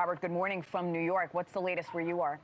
Robert, good morning from New York. What's the latest where you are?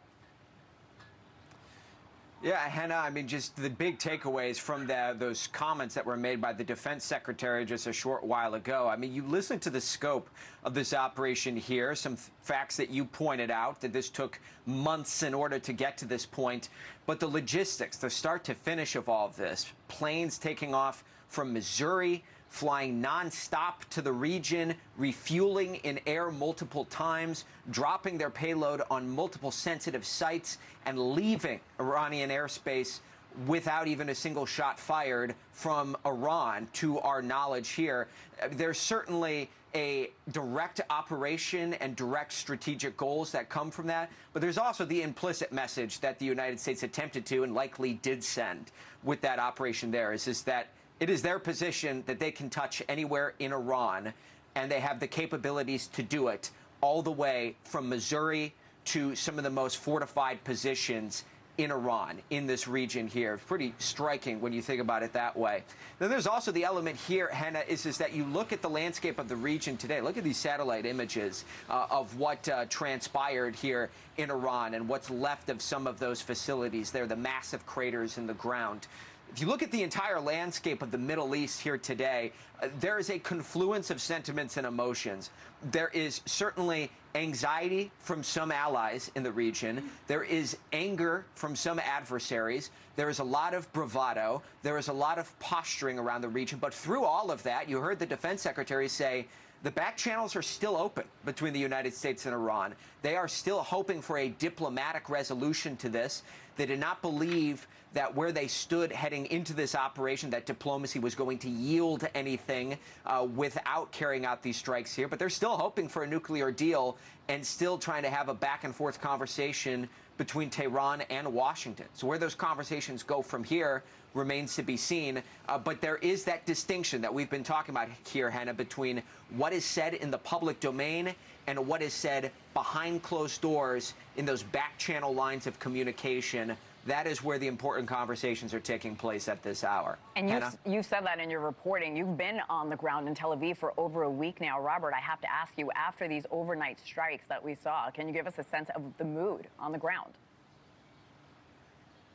Yeah, Hena, I mean, just the big takeaways from those comments that were made by the defense secretary just a short while ago. I mean, you listen to the scope of this operation here, some facts that you pointed out, that this took months in order to get to this point. But the logistics, the start to finish of all of this, planes taking off from Missouri, flying nonstop to the region, refueling in air multiple times, dropping their payload on multiple sensitive sites, and leaving Iranian airspace without even a single shot fired from Iran, to our knowledge here. There's certainly a direct operation and direct strategic goals that come from that, but there's also the implicit message that the United States attempted to and likely did send with that operation there, is that it is their position that they can touch anywhere in Iran, and they have the capabilities to do it all the way from Missouri to some of the most fortified positions in Iran, in this region here. Pretty striking when you think about it that way. Then there's also the element here, Hena, is that you look at the landscape of the region today. Look at these satellite images of what transpired here in Iran and what's left of some of those facilities there, the massive craters in the ground. If you look at the entire landscape of the Middle East here today, there is a confluence of sentiments and emotions. There is certainly anxiety from some allies in the region. There is anger from some adversaries. There is a lot of bravado. There is a lot of posturing around the region. But through all of that, you heard the defense secretary say the back channels are still open between the United States and Iran. They are still hoping for a diplomatic resolution to this. They did not believe that where they stood heading into this operation, that diplomacy was going to yield anything without carrying out these strikes here. But they're still hoping for a nuclear deal and still trying to have a back-and-forth conversation between Tehran and Washington. So where those conversations go from here remains to be seen. But there is that distinction that we've been talking about here, Hena, between what is said in the public domain and what is said behind closed doors in those back-channel lines of communication. That is where the important conversations are taking place at this hour. And you said that in your reporting. You've been on the ground in Tel Aviv for over a week now. Robert, I have to ask you, after these overnight strikes that we saw, can you give us a sense of the mood on the ground?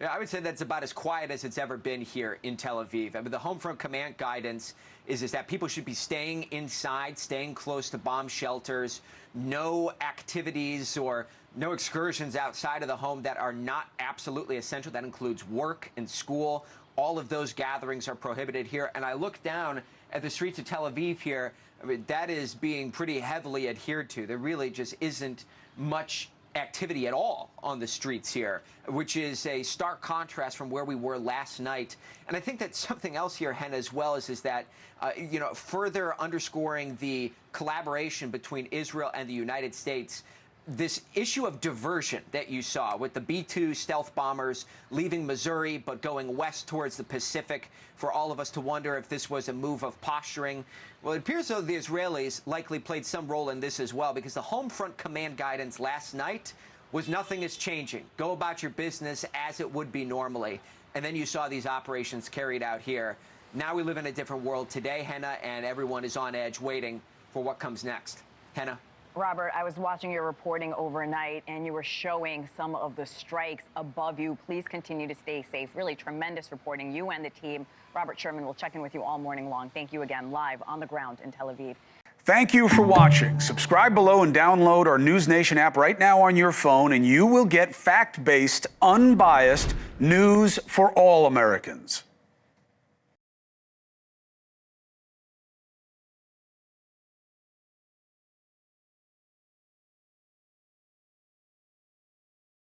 Yeah, I would say that's about as quiet as it's ever been here in Tel Aviv. I mean, the home front command guidance is that people should be staying inside, staying close to bomb shelters, no activities or no excursions outside of the home that are not absolutely essential. That includes work and school. All of those gatherings are prohibited here. And I look down at the streets of Tel Aviv here. I mean, that is being pretty heavily adhered to. There really just isn't much activity at all on the streets here, which is a stark contrast from where we were last night. And I think that something else here, Hena, as well, is that, further underscoring the collaboration between Israel and the United States, this issue of diversion that you saw with the B-2 stealth bombers leaving Missouri but going west towards the Pacific, for all of us to wonder if this was a move of posturing. Well, it appears though the Israelis likely played some role in this as well, because the home front command guidance last night was nothing is changing. Go about your business as it would be normally. And then you saw these operations carried out here. Now we live in a different world today, Hena, and everyone is on edge waiting for what comes next. Hena? Robert, I was watching your reporting overnight, and you were showing some of the strikes above you. Please continue to stay safe. Really tremendous reporting. You and the team. Robert Sherman will check in with you all morning long. Thank you again, live on the ground in Tel Aviv. Thank you for watching. Subscribe below and download our NewsNation app right now on your phone, and you will get fact-based, unbiased news for all Americans.